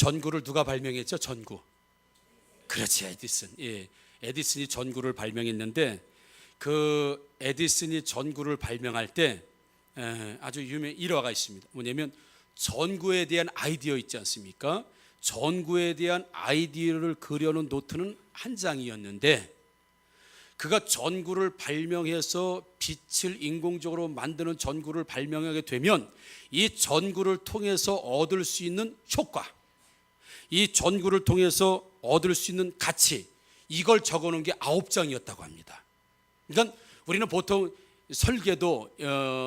전구를 누가 발명했죠? 전구. 그렇지, 에디슨. 예, 에디슨이 전구를 발명했는데 그 에디슨이 전구를 발명할 때 아주 유명한 일화가 있습니다. 뭐냐면 전구에 대한 아이디어 있지 않습니까? 전구에 대한 아이디어를 그려놓은 노트는 한 장이었는데 그가 전구를 발명해서 빛을 인공적으로 만드는 전구를 발명하게 되면 이 전구를 통해서 얻을 수 있는 효과, 이 전구를 통해서 얻을 수 있는 가치, 이걸 적어놓은 게 9장이었다고 합니다. 그러니까 우리는 보통 설계도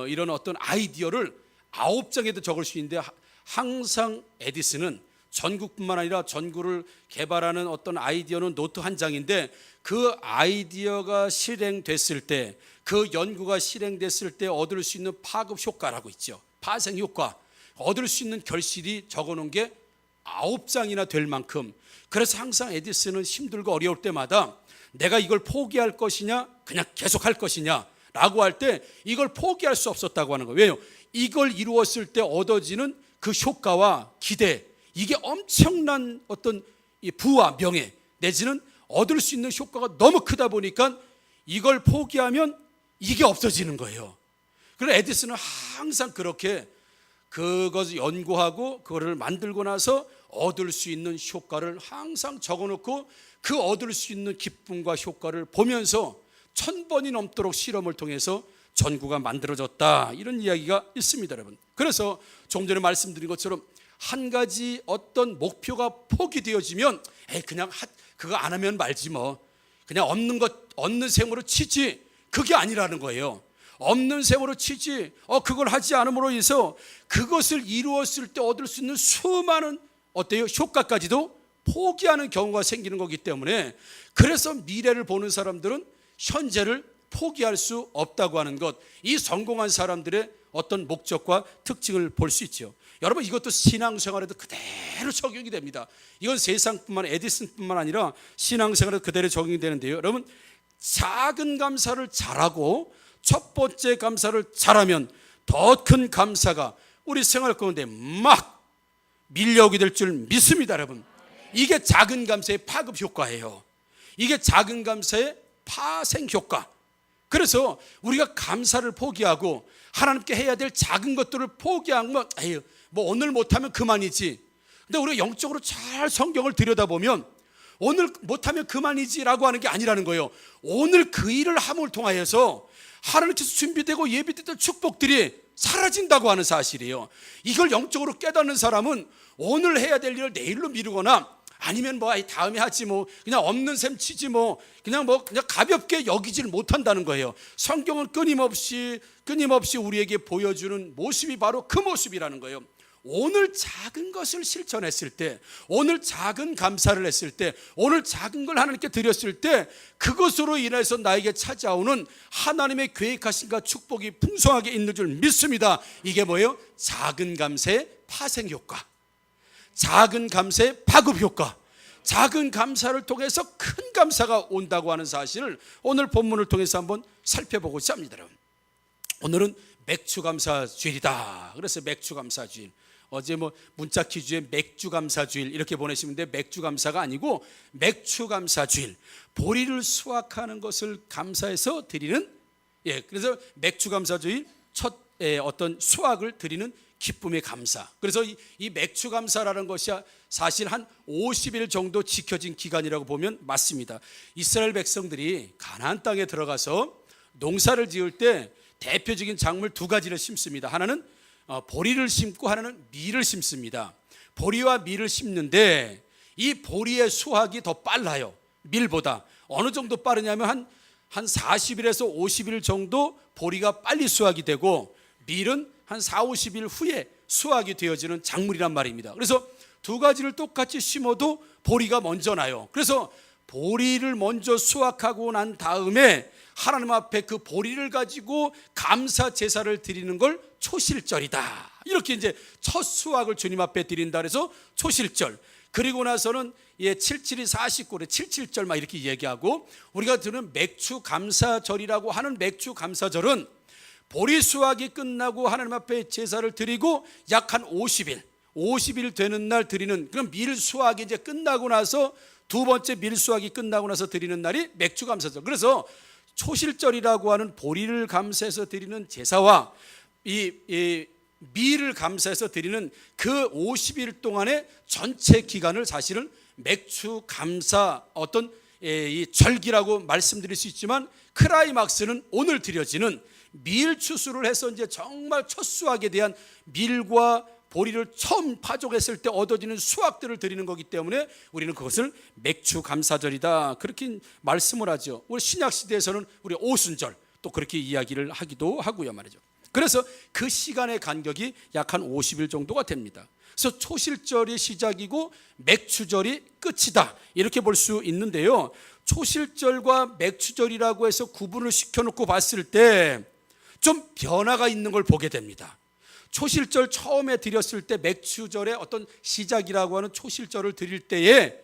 이런 어떤 아이디어를 9장에도 적을 수 있는데 항상 에디슨은 전구뿐만 아니라 전구를 개발하는 어떤 아이디어는 노트 한 장인데 그 아이디어가 실행됐을 때, 그 연구가 실행됐을 때 얻을 수 있는 파급 효과라고 있죠. 파생 효과, 얻을 수 있는 결실이 적어놓은 게 9장이나 될 만큼, 그래서 항상 에디슨은 힘들고 어려울 때마다 내가 이걸 포기할 것이냐 그냥 계속할 것이냐 라고 할 때 이걸 포기할 수 없었다고 하는 거예요. 왜요? 이걸 이루었을 때 얻어지는 그 효과와 기대, 이게 엄청난 어떤 부와 명예 내지는 얻을 수 있는 효과가 너무 크다 보니까 이걸 포기하면 이게 없어지는 거예요. 그래서 에디슨은 항상 그렇게 그것을 연구하고 그거를 만들고 나서 얻을 수 있는 효과를 항상 적어놓고 그 얻을 수 있는 기쁨과 효과를 보면서 1000번이 넘도록 실험을 통해서 전구가 만들어졌다, 이런 이야기가 있습니다, 여러분. 그래서 좀 전에 말씀드린 것처럼 한 가지 어떤 목표가 포기되어지면 그냥 그거 안 하면 말지 뭐, 그냥 없는 셈으로 치지, 그게 아니라는 거예요. 없는 셈으로 치지 그걸 하지 않음으로 해서 그것을 이루었을 때 얻을 수 있는 수많은 어때요? 효과까지도 포기하는 경우가 생기는 거기 때문에, 그래서 미래를 보는 사람들은 현재를 포기할 수 없다고 하는 것, 이 성공한 사람들의 어떤 목적과 특징을 볼 수 있죠. 여러분, 이것도 신앙생활에도 그대로 적용이 됩니다. 이건 세상뿐만, 에디슨뿐만 아니라 신앙생활에도 그대로 적용이 되는데요. 여러분, 작은 감사를 잘하고 첫 번째 감사를 잘하면 더 큰 감사가 우리 생활 가운데 막 밀려오게 될 줄 믿습니다, 여러분. 이게 작은 감사의 파급 효과예요. 이게 작은 감사의 파생 효과. 그래서 우리가 감사를 포기하고 하나님께 해야 될 작은 것들을 포기하면 뭐 오늘 못하면 그만이지. 근데 우리가 영적으로 잘 성경을 들여다보면 오늘 못하면 그만이지라고 하는 게 아니라는 거예요. 오늘 그 일을 함을 통하여서 하나님께서 준비되고 예비됐던 축복들이 사라진다고 하는 사실이에요. 이걸 영적으로 깨닫는 사람은 오늘 해야 될 일을 내일로 미루거나 아니면 뭐 다음에 하지 뭐 그냥 없는 셈 치지 뭐 그냥 가볍게 여기질 못한다는 거예요. 성경은 끊임없이 우리에게 보여주는 모습이 바로 그 모습이라는 거예요. 오늘 작은 것을 실천했을 때, 오늘 작은 감사를 했을 때, 오늘 작은 걸 하나님께 드렸을 때 그것으로 인해서 나에게 찾아오는 하나님의 계획하심과 축복이 풍성하게 있는 줄 믿습니다. 이게 뭐예요? 작은 감사의 파생 효과, 작은 감사의 파급 효과, 작은 감사를 통해서 큰 감사가 온다고 하는 사실을 오늘 본문을 통해서 한번 살펴보고자 합니다. 오늘은 맥주감사주일이다. 그래서 맥주감사주일, 어제 문자 퀴즈에 맥주감사주일 이렇게 보내시면 돼. 맥주감사가 아니고 맥주감사주일, 보리를 수확하는 것을 감사해서 드리는, 그래서 맥주감사주일, 첫 어떤 수확을 드리는 기쁨의 감사. 그래서 이 맥주감사라는 것이 사실 한 50일 정도 지켜진 기간이라고 보면 맞습니다. 이스라엘 백성들이 가나안 땅에 들어가서 농사를 지을 때 대표적인 작물 두 가지를 심습니다. 하나는 보리를 심고 하나는 밀을 심습니다. 보리와 밀을 심는데 이 보리의 수확이 더 빨라요, 밀보다. 어느 정도 빠르냐면 한 40일에서 50일 정도 보리가 빨리 수확이 되고 밀은 한 40-50일 후에 수확이 되어지는 작물이란 말입니다. 그래서 두 가지를 똑같이 심어도 보리가 먼저 나요. 그래서 보리를 먼저 수확하고 난 다음에 하나님 앞에 그 보리를 가지고 감사 제사를 드리는 걸 초실절이다, 이렇게 이제 첫 수확을 주님 앞에 드린다 그래서 초실절. 그리고 나서는 77이 49래 77절 막 이렇게 얘기하고, 우리가 들은 맥주 감사절이라고 하는 맥주 감사절은 보리 수확이 끝나고 하나님 앞에 제사를 드리고 약 한 50일 50일 되는 날 드리는, 그럼 밀수확이 이제 끝나고 나서 두 번째 밀수확이 끝나고 나서 드리는 날이 맥주감사절. 그래서 초실절이라고 하는 보리를 감사해서 드리는 제사와 이 밀을 감사해서 드리는 그 50일 동안의 전체 기간을 사실은 맥주 감사 어떤 이 절기라고 말씀드릴 수 있지만, 클라이막스는 오늘 드려지는 밀 추수를 해서 이제 정말 첫 수확에 대한 밀과 보리를 처음 파종했을 때 얻어지는 수확들을 드리는 거기 때문에 우리는 그것을 맥주 감사절이다 그렇게 말씀을 하죠. 우리 신약 시대에서는 우리 오순절 또 그렇게 이야기를 하기도 하고요 말이죠. 그래서 그 시간의 간격이 약 한 50일 정도가 됩니다. 그래서 초실절이 시작이고 맥추절이 끝이다 이렇게 볼 수 있는데요, 초실절과 맥추절이라고 해서 구분을 시켜놓고 봤을 때 좀 변화가 있는 걸 보게 됩니다. 초실절 처음에 드렸을 때 맥추절의 어떤 시작이라고 하는 초실절을 드릴 때에,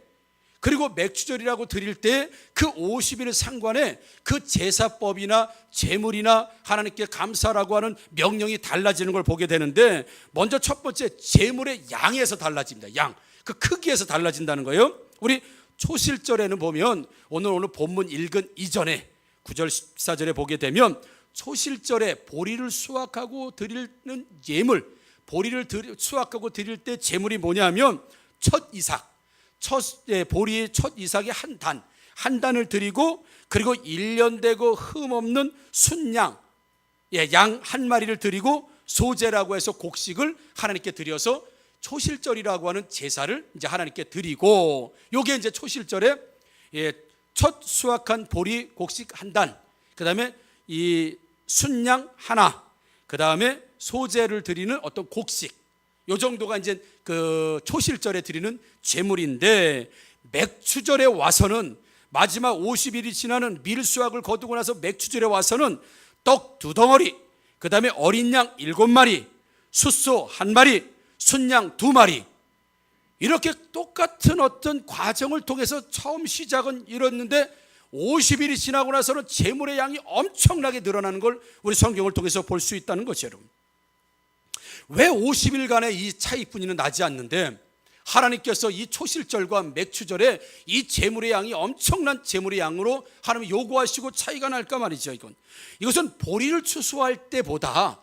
그리고 맥추절이라고 드릴 때 그 50일 상관에 그 제사법이나 제물이나 하나님께 감사라고 하는 명령이 달라지는 걸 보게 되는데, 먼저 첫 번째 제물의 양에서 달라집니다. 양, 그 크기에서 달라진다는 거예요. 우리 초실절에는 보면 오늘 본문 읽은 이전에 9절 14절에 보게 되면 초실절에 보리를 수확하고 드리는 예물, 보리를 수확하고 드릴 때 제물이 뭐냐면 첫 이삭, 보리의 첫 이삭의 한 단을 드리고, 그리고 1년 되고 흠없는 순양, 양 한 마리를 드리고, 소제라고 해서 곡식을 하나님께 드려서 초실절이라고 하는 제사를 이제 하나님께 드리고, 요게 이제 초실절에 첫 수확한 보리 곡식 한 단, 그 다음에 이 순양 하나, 그 다음에 소제를 드리는 어떤 곡식, 요 정도가 이제 그 초실절에 드리는 제물인데, 맥추절에 와서는 마지막 50일이 지나는 밀수확을 거두고 나서 맥추절에 와서는 떡 2덩어리, 그 다음에 어린 양 7마리, 숫소 1마리, 순양 2마리, 이렇게 똑같은 어떤 과정을 통해서 처음 시작은 이뤘는데 50일이 지나고 나서는 제물의 양이 엄청나게 늘어나는 걸 우리 성경을 통해서 볼 수 있다는 거죠. 여러분, 왜 50일간의 이 차이뿐이는 나지 않는데 하나님께서 이 초실절과 맥추절에 이 제물의 양이 엄청난 제물의 양으로 하나님이 요구하시고 차이가 날까 말이죠. 이것은 보리를 추수할 때보다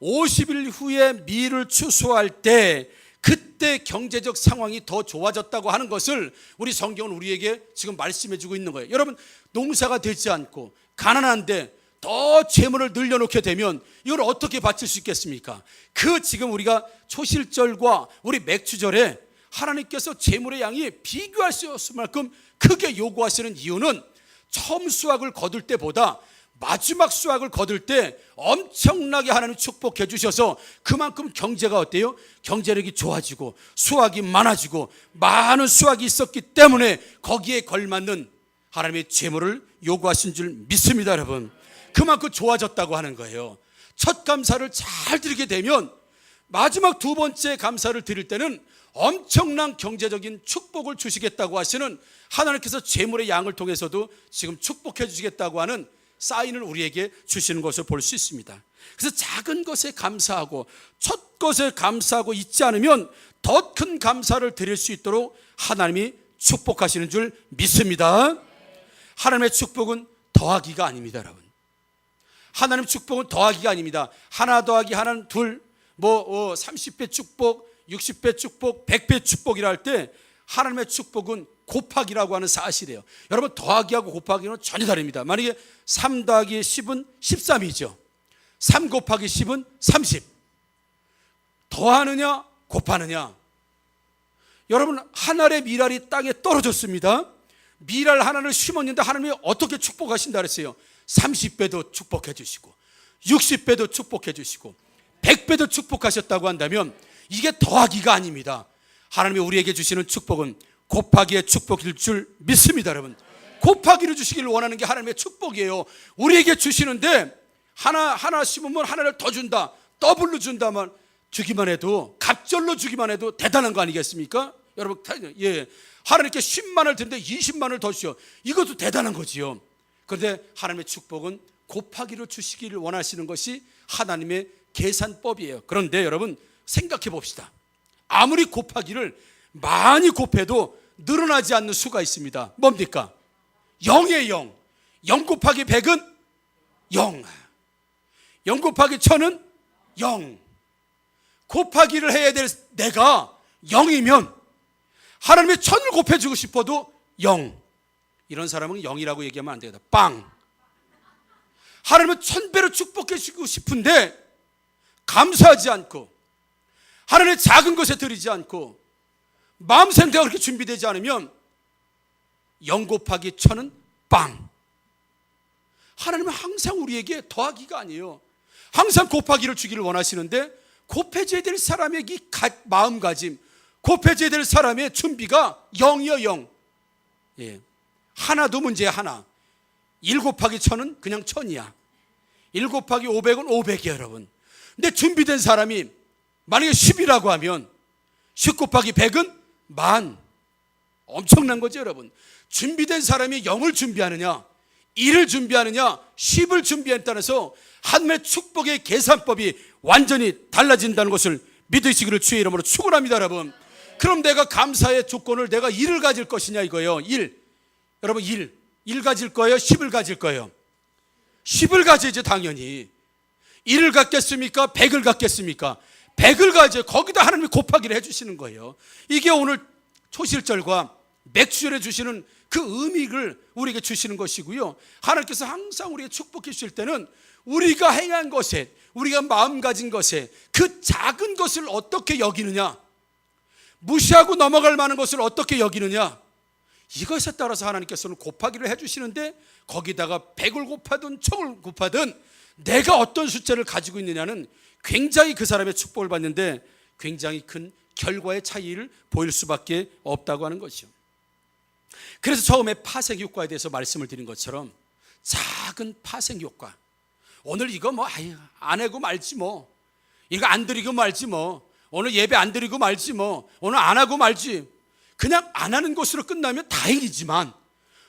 50일 후에 밀을 추수할 때 그때 경제적 상황이 더 좋아졌다고 하는 것을 우리 성경은 우리에게 지금 말씀해 주고 있는 거예요. 여러분, 농사가 되지 않고 가난한데 더 재물을 늘려놓게 되면 이걸 어떻게 바칠 수 있겠습니까? 그 지금 우리가 초실절과 우리 맥추절에 하나님께서 재물의 양이 비교할 수 없을 만큼 크게 요구하시는 이유는 처음 수확을 거둘 때보다 마지막 수확을 거둘 때 엄청나게 하나님 축복해 주셔서 그만큼 경제가 어때요? 경제력이 좋아지고 수확이 많아지고 많은 수확이 있었기 때문에 거기에 걸맞는 하나님의 재물을 요구하신 줄 믿습니다. 여러분, 그만큼 좋아졌다고 하는 거예요. 첫 감사를 잘 드리게 되면 마지막 두 번째 감사를 드릴 때는 엄청난 경제적인 축복을 주시겠다고 하시는, 하나님께서 재물의 양을 통해서도 지금 축복해 주시겠다고 하는 사인을 우리에게 주시는 것을 볼 수 있습니다. 그래서 작은 것에 감사하고 첫 것에 감사하고 있지 않으면 더 큰 감사를 드릴 수 있도록 하나님이 축복하시는 줄 믿습니다. 하나님의 축복은 더하기가 아닙니다. 여러분, 하나님 축복은 더하기가 아닙니다. 하나 더하기 하나는 둘, 30배 축복, 60배 축복, 100배 축복이라 할 때 하나님의 축복은 곱하기라고 하는 사실이에요. 여러분, 더하기하고 곱하기는 전혀 다릅니다. 만약에 3 더하기 10은 13이죠 3 곱하기 10은 30. 더하느냐 곱하느냐. 여러분, 한 알의 밀알이 땅에 떨어졌습니다. 밀알 하나를 심었는데 하나님이 어떻게 축복하신다 그랬어요? 30배도 축복해 주시고 60배도 축복해 주시고 100배도 축복하셨다고 한다면 이게 더하기가 아닙니다. 하나님이 우리에게 주시는 축복은 곱하기의 축복일 줄 믿습니다. 여러분, 곱하기를 주시기를 원하는 게 하나님의 축복이에요. 우리에게 주시는데 하나 심으면 하나를 더 준다, 더블로 준다만 주기만 해도, 갑절로 주기만 해도 대단한 거 아니겠습니까? 여러분, 하나님께 10만을 드는데 20만을 더 주셔, 이것도 대단한 거지요. 그런데 하나님의 축복은 곱하기로 주시기를 원하시는 것이 하나님의 계산법이에요. 그런데 여러분, 생각해 봅시다. 아무리 곱하기를 많이 곱해도 늘어나지 않는 수가 있습니다. 뭡니까? 0이에요. 0. 0 곱하기 100은 0. 0 곱하기 1000은 0. 곱하기를 해야 될 내가 0이면 하나님의 1000을 곱해주고 싶어도 0. 이런 사람은 0이라고 얘기하면 안 되겠다. 빵. 하나님은 1000배로 축복해 주고 싶은데 감사하지 않고 하나님의 작은 것에 드리지 않고 마음 상태가 그렇게 준비되지 않으면 0 곱하기 1000은 빵. 하나님은 항상 우리에게 더하기가 아니에요. 항상 곱하기를 주기를 원하시는데 곱해져야 될 사람의 이 마음가짐, 곱해져야 될 사람의 준비가 0이요 0. 예. 하나도 문제야. 하나. 1 곱하기 1000은 그냥 1000이야. 1 곱하기 500은 500이야 여러분. 근데 준비된 사람이 만약에 10이라고 하면 10 곱하기 100은 10,000. 엄청난 거죠 여러분. 준비된 사람이 0을 준비하느냐 1을 준비하느냐 10을 준비하느냐에 따라서 하나님의 축복의 계산법이 완전히 달라진다는 것을 믿으시기를 주의 이름으로 축원합니다 여러분. 그럼 내가 감사의 조건을 내가 1을 가질 것이냐 이거예요. 1. 여러분 1 가질 거예요? 10을 가질 거예요? 10을 가져야죠 당연히. 1을 갖겠습니까? 100을 갖겠습니까? 100을 가져요. 거기다 하나님이 곱하기를 해주시는 거예요. 이게 오늘 초실절과 맥주절에 주시는 그 의미를 우리에게 주시는 것이고요. 하나님께서 항상 우리에게 축복해 주실 때는 우리가 행한 것에, 우리가 마음 가진 것에 그 작은 것을 어떻게 여기느냐, 무시하고 넘어갈 만한 것을 어떻게 여기느냐, 이것에 따라서 하나님께서는 곱하기를 해주시는데 거기다가 100을 곱하든 1000을 곱하든 내가 어떤 숫자를 가지고 있느냐는 굉장히 그 사람의 축복을 받는데 굉장히 큰 결과의 차이를 보일 수밖에 없다고 하는 것이죠. 그래서 처음에 파생효과에 대해서 말씀을 드린 것처럼 작은 파생효과, 오늘 이거 뭐 안 하고 말지 뭐, 이거 안 드리고 말지 뭐, 오늘 예배 안 드리고 말지 뭐, 오늘 안 하고 말지, 그냥 안 하는 것으로 끝나면 다행이지만,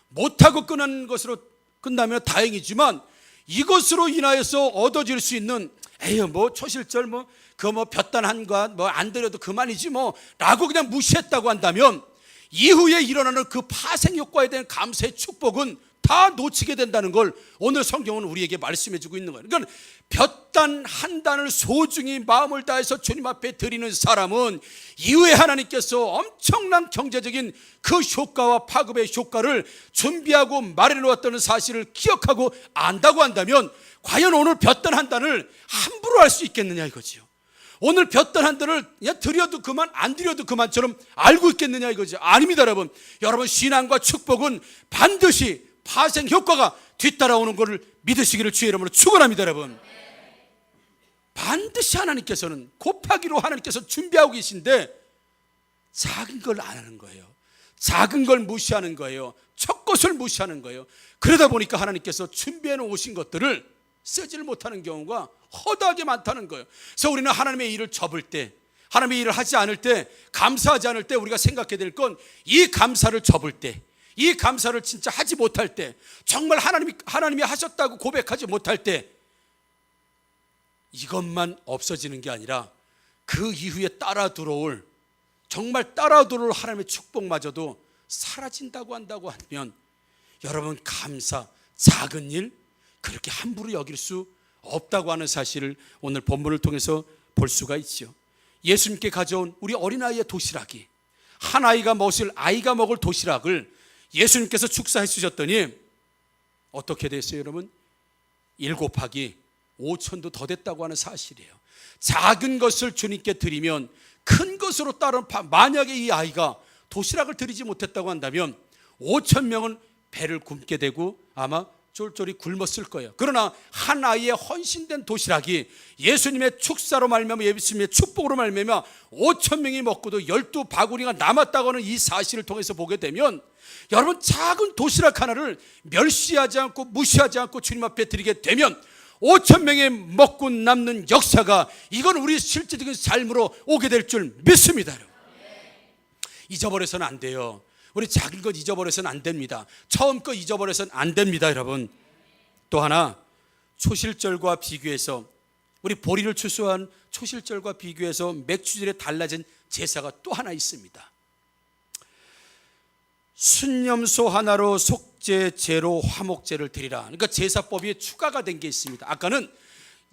못하고 끝나는 것으로 끝나면 다행이지만, 이것으로 인하여서 얻어질 수 있는 에휴 뭐 초실절 뭐 그거 뭐 볕단 한과 뭐 안 드려도 그만이지 뭐 라고 그냥 무시했다고 한다면 이후에 일어나는 그 파생 효과에 대한 감사의 축복은 다 놓치게 된다는 걸 오늘 성경은 우리에게 말씀해 주고 있는 거예요. 그러니까 볕단 한 단을 소중히 마음을 다해서 주님 앞에 드리는 사람은 이후에 하나님께서 엄청난 경제적인 그 효과와 파급의 효과를 준비하고 마련해 놓았다는 사실을 기억하고 안다고 한다면 과연 오늘 볕단 한 단을 함부로 할 수 있겠느냐 이거지요. 오늘 볕단 한 단을 그냥 드려도 그만 안 드려도 그만처럼 알고 있겠느냐 이거죠. 아닙니다 여러분. 여러분 신앙과 축복은 반드시 파생 효과가 뒤따라오는 것을 믿으시기를 주의 이름으로 축원합니다 여러분. 반드시 하나님께서는 곱하기로 하나님께서 준비하고 계신데 작은 걸 안 하는 거예요. 작은 걸 무시하는 거예요. 첫 것을 무시하는 거예요. 그러다 보니까 하나님께서 준비해 놓으신 것들을 쓰지를 못하는 경우가 허다하게 많다는 거예요. 그래서 우리는 하나님의 일을 접을 때, 하나님의 일을 하지 않을 때, 감사하지 않을 때 우리가 생각해야 될 건 이 감사를 접을 때, 이 감사를 진짜 하지 못할 때, 정말 하나님이 하셨다고 고백하지 못할 때 이것만 없어지는 게 아니라 그 이후에 정말 따라 들어올 하나님의 축복마저도 사라진다고 한다고 하면 여러분 감사, 작은 일 그렇게 함부로 여길 수 없다고 하는 사실을 오늘 본문을 통해서 볼 수가 있죠. 예수님께 가져온 우리 어린아이의 도시락이, 한 아이가 먹을 도시락을 예수님께서 축사해 주셨더니 어떻게 됐어요 여러분? 1 곱하기 5,000도 더 됐다고 하는 사실이에요. 작은 것을 주님께 드리면 큰 것으로 따른, 만약에 이 아이가 도시락을 드리지 못했다고 한다면 5,000명은 배를 굶게 되고 아마 쫄쫄이 굶었을 거예요. 그러나 한 아이의 헌신된 도시락이 예수님의 축사로 말미암아, 예수님의 축복으로 말미암아 5,000명이 먹고도 12바구니가 남았다고 하는 이 사실을 통해서 보게 되면 여러분 작은 도시락 하나를 멸시하지 않고 무시하지 않고 주님 앞에 드리게 되면 5,000명이 먹고 남는 역사가, 이건 우리 실제적인 삶으로 오게 될 줄 믿습니다. 잊어버려서는 안 돼요. 우리 작은 것 잊어버려서는 안 됩니다. 처음 거 잊어버려서는 안 됩니다 여러분. 또 하나, 초실절과 비교해서, 우리 보리를 추수한 초실절과 비교해서 맥주절에 달라진 제사가 또 하나 있습니다. 순념소 하나로 속죄 제로 화목제를 드리라. 그러니까 제사법이 추가가 된 게 있습니다. 아까는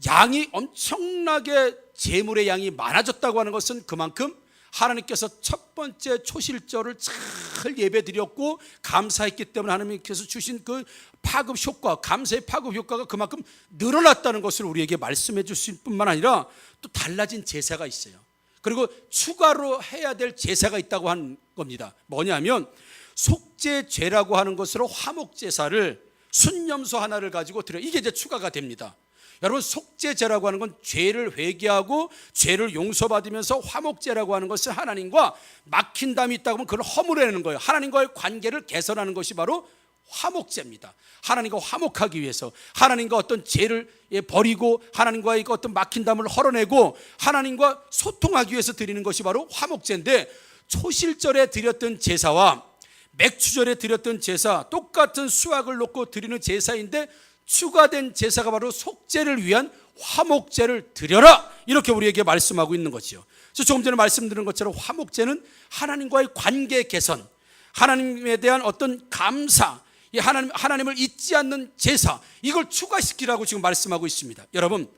양이 엄청나게 제물의 양이 많아졌다고 하는 것은 그만큼 하나님께서 첫 번째 초실절을 잘 예배드렸고 감사했기 때문에 하나님께서 주신 그 파급 효과, 감사의 파급 효과가 그만큼 늘어났다는 것을 우리에게 말씀해 주실 뿐만 아니라 또 달라진 제사가 있어요. 그리고 추가로 해야 될 제사가 있다고 하는 겁니다. 뭐냐면 속죄죄라고 하는 것으로 화목제사를 순념소 하나를 가지고 드려, 이게 이제 추가가 됩니다. 여러분, 속죄죄라고 하는 건 죄를 회개하고 죄를 용서받으면서 화목죄라고 하는 것은 하나님과 막힌 담이 있다고 하면 그걸 허물어내는 거예요. 하나님과의 관계를 개선하는 것이 바로 화목죄입니다. 하나님과 화목하기 위해서, 하나님과 어떤 죄를 버리고 하나님과의 어떤 막힌 담을 헐어내고 하나님과 소통하기 위해서 드리는 것이 바로 화목죄인데, 초실절에 드렸던 제사와 맥추절에 드렸던 제사, 똑같은 수확을 놓고 드리는 제사인데 추가된 제사가 바로 속죄를 위한 화목제를 드려라, 이렇게 우리에게 말씀하고 있는 거죠. 그래서 조금 전에 말씀드린 것처럼 화목제는 하나님과의 관계 개선, 하나님에 대한 어떤 감사, 하나님을 잊지 않는 제사, 이걸 추가시키라고 지금 말씀하고 있습니다. 여러분,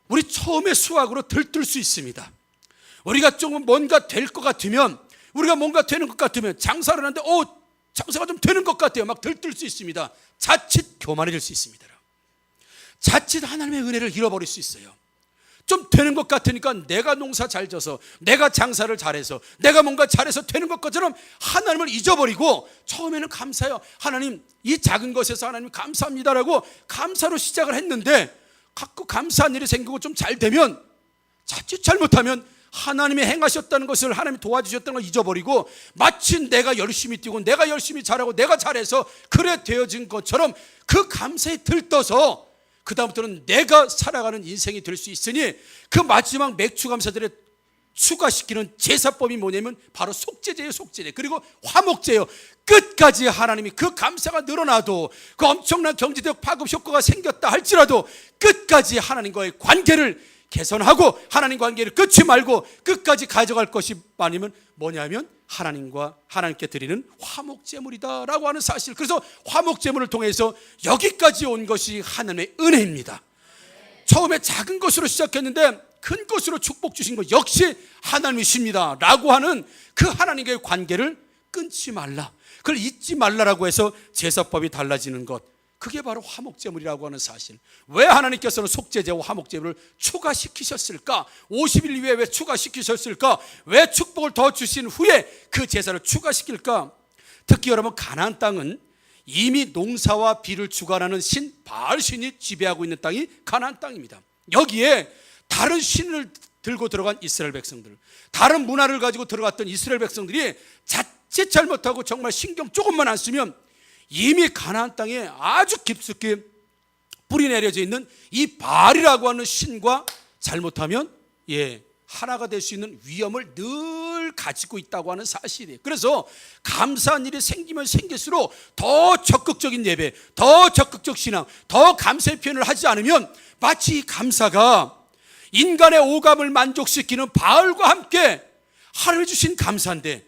우리 처음에 수확으로 들뜰 수 있습니다. 우리가 조금 뭔가 될 것 같으면, 우리가 뭔가 되는 것 같으면 장사를 하는데 장사가 좀 되는 것 같아요. 막 들뜰 수 있습니다. 자칫 교만해질 수 있습니다. 자칫 하나님의 은혜를 잃어버릴 수 있어요. 좀 되는 것 같으니까 내가 농사 잘 져서, 내가 장사를 잘해서, 내가 뭔가 잘해서 되는 것처럼 하나님을 잊어버리고, 처음에는 감사해요. 하나님, 이 작은 것에서 하나님 감사합니다라고 감사로 시작을 했는데 가끔 감사한 일이 생기고 좀 잘 되면, 자칫 잘못하면 하나님이 행하셨다는 것을, 하나님이 도와주셨다는 걸 잊어버리고 마치 내가 열심히 뛰고 내가 열심히 잘하고 내가 잘해서 그래 되어진 것처럼 그 감사에 들떠서 그 다음부터는 내가 살아가는 인생이 될 수 있으니, 그 마지막 맥추감사들에 추가시키는 제사법이 뭐냐면 바로 속죄제예요. 속죄제. 그리고 화목제예요. 끝까지 하나님이 그 감사가 늘어나도, 그 엄청난 경제적 파급 효과가 생겼다 할지라도 끝까지 하나님과의 관계를 개선하고 하나님 관계를 끊지 말고 끝까지 가져갈 것이 아니면 뭐냐면 하나님께 드리는 화목제물이다라고 하는 사실. 그래서 화목제물을 통해서 여기까지 온 것이 하나님의 은혜입니다. 처음에 작은 것으로 시작했는데 큰 것으로 축복 주신 것 역시 하나님이십니다 라고 하는 그 하나님과의 관계를 끊지 말라, 그걸 잊지 말라라고 해서 제사법이 달라지는 것, 그게 바로 화목제물이라고 하는 사실. 왜 하나님께서는 속죄제와 화목제물을 추가시키셨을까? 50일 이후에 왜 추가시키셨을까? 왜 축복을 더 주신 후에 그 제사를 추가시킬까? 특히 여러분, 가나안 땅은 이미 농사와 비를 주관하는 신 바알신이 지배하고 있는 땅이 가나안 땅입니다. 여기에 다른 신을 들고 들어간 이스라엘 백성들, 다른 문화를 가지고 들어갔던 이스라엘 백성들이 자칫 잘못하고 정말 신경 조금만 안 쓰면 이미 가나안 땅에 아주 깊숙이 뿌리 내려져 있는 이 바알이라고 하는 신과 잘못하면 하나가 될 수 있는 위험을 늘 가지고 있다고 하는 사실이에요. 그래서 감사한 일이 생기면 생길수록 더 적극적인 예배, 더 적극적 신앙, 더 감사의 표현을 하지 않으면 마치 이 감사가 인간의 오감을 만족시키는 바알과 함께 하나님이 주신 감사인데,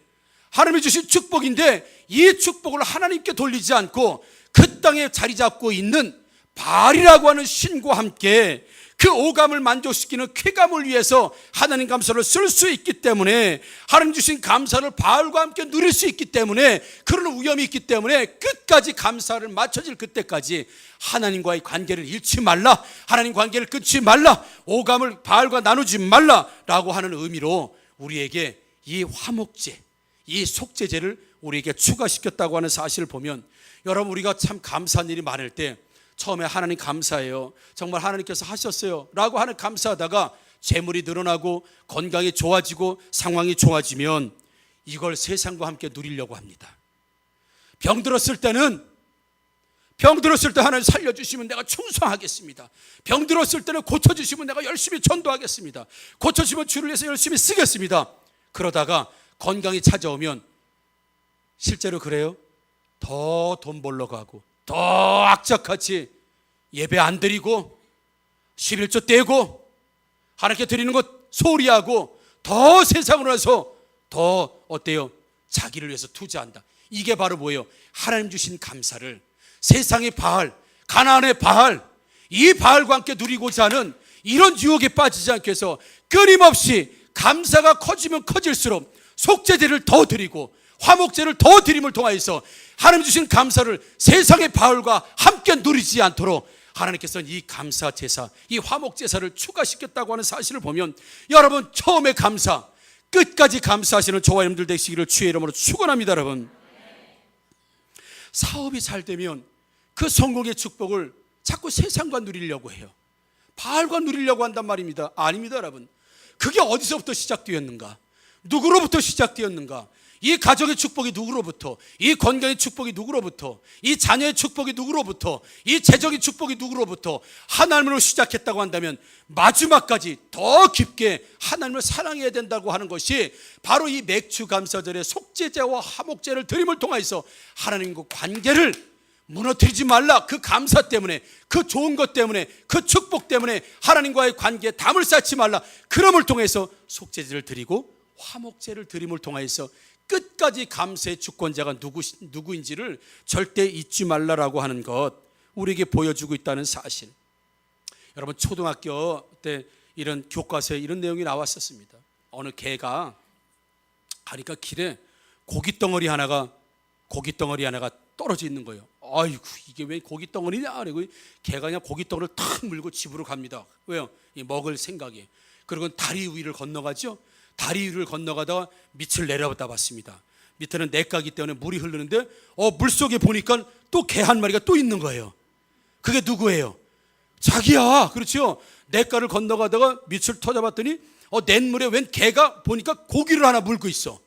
하나님이 주신 축복인데, 이 축복을 하나님께 돌리지 않고 그 땅에 자리 잡고 있는 바알이라고 하는 신과 함께 그 오감을 만족시키는 쾌감을 위해서 하나님 감사를 쓸 수 있기 때문에, 하나님 주신 감사를 바알과 함께 누릴 수 있기 때문에, 그런 위험이 있기 때문에 끝까지 감사를 맞춰질 그때까지 하나님과의 관계를 잃지 말라, 하나님 관계를 끊지 말라, 오감을 바알과 나누지 말라라고 하는 의미로 우리에게 이 화목제, 이 속죄제를 우리에게 추가시켰다고 하는 사실을 보면, 여러분, 우리가 참 감사한 일이 많을 때 처음에 하나님 감사해요, 정말 하나님께서 하셨어요 라고 하는 감사하다가 재물이 늘어나고 건강이 좋아지고 상황이 좋아지면 이걸 세상과 함께 누리려고 합니다. 병 들었을 때 하나님 살려주시면 내가 충성하겠습니다. 병 들었을 때는 고쳐주시면 내가 열심히 전도하겠습니다. 고쳐주시면 주를 위해서 열심히 쓰겠습니다. 그러다가 건강이 찾아오면 실제로 그래요? 더 돈 벌러 가고, 더 악착같이 예배 안 드리고 11조 떼고 하나님께 드리는 것 소홀히 하고 더 세상으로 와서 더 어때요? 자기를 위해서 투자한다. 이게 바로 뭐예요? 하나님 주신 감사를 세상의 바알, 가나안의 바알, 이 바알과 함께 누리고자 하는 이런 유혹에 빠지지 않게 해서 끊임없이 감사가 커지면 커질수록 속죄제를 더 드리고 화목제를 더 드림을 통하여서 하나님 주신 감사를 세상의 바울과 함께 누리지 않도록 하나님께서는 이 감사 제사, 이 화목 제사를 추가시켰다고 하는 사실을 보면 여러분 처음에 감사, 끝까지 감사하시는 저와 여러분들 되시기를 주의 이름으로 축원합니다. 여러분 사업이 잘 되면 그 성공의 축복을 자꾸 세상과 누리려고 해요. 바알과 누리려고 한단 말입니다. 아닙니다. 여러분 그게 어디서부터 시작되었는가? 누구로부터 시작되었는가? 이 가족의 축복이 누구로부터, 이 건강의 축복이 누구로부터, 이 자녀의 축복이 누구로부터, 이 재정의 축복이 누구로부터 하나님으로 시작했다고 한다면 마지막까지 더 깊게 하나님을 사랑해야 된다고 하는 것이 바로 이 맥주 감사절의 속죄제와 화목제를 드림을 통해서 하나님과 관계를 무너뜨리지 말라. 그 감사 때문에, 그 좋은 것 때문에, 그 축복 때문에 하나님과의 관계에 담을 쌓지 말라. 그럼을 통해서 속죄제를 드리고 화목제를 드림을 통해서 끝까지 감사의 주권자가 누구인지를 절대 잊지 말라라고 하는 것, 우리에게 보여주고 있다는 사실. 여러분 초등학교 때 이런 교과서에 이런 내용이 나왔었습니다. 어느 개가 가니까 길에 고깃덩어리 하나가 떨어져 있는 거예요. 아이고 이게 왜 고깃덩어리냐? 그리고 개가 그냥 고깃덩어리를 탁 물고 집으로 갑니다. 왜요? 먹을 생각에. 그리고 다리 위를 건너가죠. 다리 위를 건너가다가 밑을 내려다 봤습니다. 밑에는 냇가기 때문에 물이 흐르는데 물속에 보니까 또 개 한 마리가 또 있는 거예요. 그게 누구예요? 자기야. 그렇죠. 냇가를 건너가다가 밑을 터져봤더니 냇물에 웬 개가 보니까 고기를 하나 물고 있어.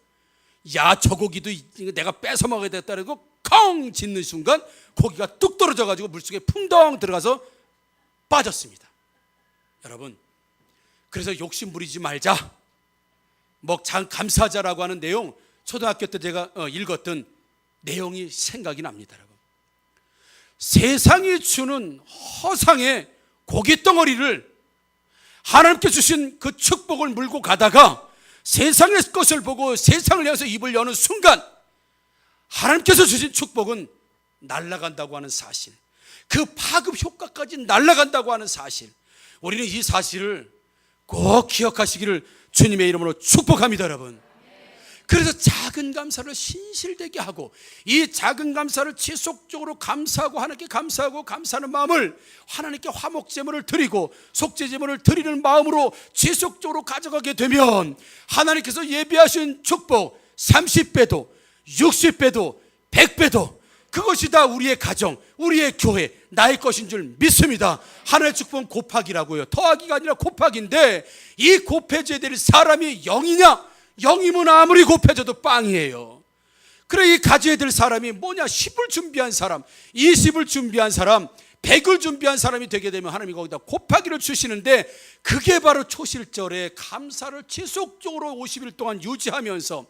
야, 저 고기도 내가 뺏어 먹어야 되겠다 그러고 컹 짖는 순간 고기가 뚝 떨어져가지고 물속에 풍덩 들어가서 빠졌습니다. 여러분 그래서 욕심 부리지 말자, 감사하자라고 하는 내용, 초등학교 때 제가 읽었던 내용이 생각이 납니다. 여러분 세상이 주는 허상의 고깃덩어리를 하나님께 주신 그 축복을 물고 가다가 세상의 것을 보고 세상을 향해서 입을 여는 순간 하나님께서 주신 축복은 날아간다고 하는 사실, 그 파급 효과까지 날아간다고 하는 사실, 우리는 이 사실을 꼭 기억하시기를 주님의 이름으로 축복합니다. 여러분 그래서 작은 감사를 신실되게 하고 이 작은 감사를 지속적으로 감사하고 하나님께 감사하고 감사하는 마음을 하나님께 화목제물을 드리고 속죄제물을 드리는 마음으로 지속적으로 가져가게 되면 하나님께서 예비하신 축복 30배도 60배도 100배도 그것이 다 우리의 가정, 우리의 교회, 나의 것인 줄 믿습니다. 하나님의 축복은 곱하기라고요. 더하기가 아니라 곱하기인데 이 곱해져야 될 사람이 0이냐? 0이면 아무리 곱해져도 빵이에요. 그래 이 가져야 될 사람이 뭐냐? 10을 준비한 사람, 20을 준비한 사람, 100을 준비한 사람이 되게 되면 하나님이 거기다 곱하기를 주시는데 그게 바로 초실절에 감사를 지속적으로 50일 동안 유지하면서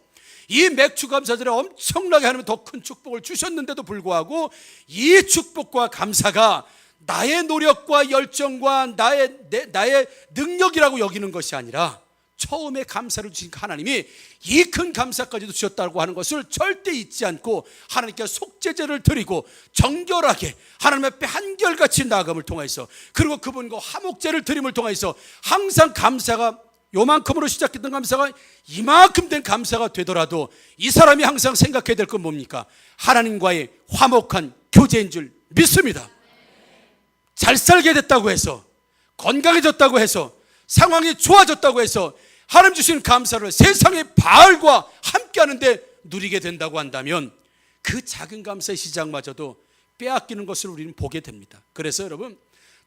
이 맥주 감사절에 엄청나게 하나님은 더 큰 축복을 주셨는데도 불구하고 이 축복과 감사가 나의 노력과 열정과 나의 능력이라고 여기는 것이 아니라 처음에 감사를 주신 하나님이 이 큰 감사까지도 주셨다고 하는 것을 절대 잊지 않고 하나님께 속죄제를 드리고 정결하게 하나님 앞에 한결같이 나아감을 통해서 그리고 그분과 화목제를 드림을 통해서 항상 감사가 요만큼으로 시작했던 감사가 이만큼 된 감사가 되더라도 이 사람이 항상 생각해야 될 건 뭡니까? 하나님과의 화목한 교제인 줄 믿습니다. 잘 살게 됐다고 해서, 건강해졌다고 해서, 상황이 좋아졌다고 해서 하나님 주신 감사를 세상의 바알과 함께 하는데 누리게 된다고 한다면 그 작은 감사의 시작마저도 빼앗기는 것을 우리는 보게 됩니다. 그래서 여러분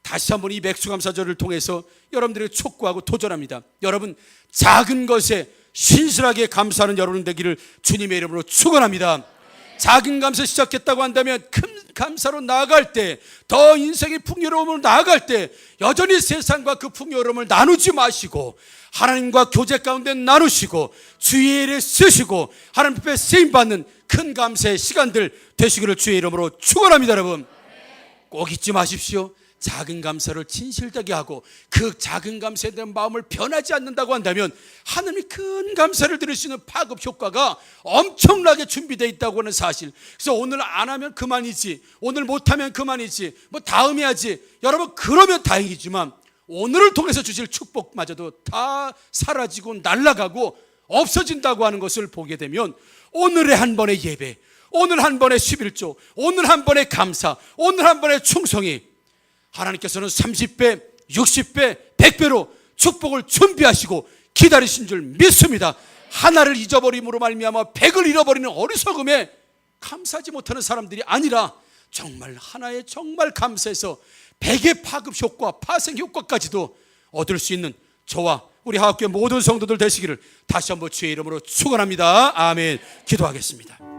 다시 한번 이 맥주감사절을 통해서 여러분들에게 촉구하고 도전합니다. 여러분 작은 것에 신실하게 감사하는 여러분 되기를 주님의 이름으로 축원합니다. 작은 감사 시작했다고 한다면 큰 감사로 나아갈 때, 더 인생의 풍요로움으로 나아갈 때 여전히 세상과 그 풍요로움을 나누지 마시고 하나님과 교제 가운데 나누시고 주의 일에 쓰시고 하나님 앞에 쓰임받는 큰 감사의 시간들 되시기를 주의 이름으로 축원합니다. 여러분 꼭 잊지 마십시오. 작은 감사를 진실되게 하고 그 작은 감사에 대한 마음을 변하지 않는다고 한다면 하나님이 큰 감사를 드릴 수 있는 파급 효과가 엄청나게 준비되어 있다고 하는 사실. 그래서 오늘 안 하면 그만이지, 오늘 못하면 그만이지, 뭐 다음에 하지, 여러분 그러면 다행이지만 오늘을 통해서 주실 축복마저도 다 사라지고 날아가고 없어진다고 하는 것을 보게 되면 오늘의 한 번의 예배, 오늘 한 번의 11조, 오늘 한 번의 감사, 오늘 한 번의 충성이 하나님께서는 30배, 60배, 100배로 축복을 준비하시고 기다리신 줄 믿습니다. 하나를 잊어버림으로 말미암아 100을 잃어버리는 어리석음에 감사하지 못하는 사람들이 아니라 정말 하나의 정말 감사해서 100의 파급 효과, 파생 효과까지도 얻을 수 있는 저와 우리 하학교의 모든 성도들 되시기를 다시 한번 주의 이름으로 축원합니다. 아멘. 기도하겠습니다.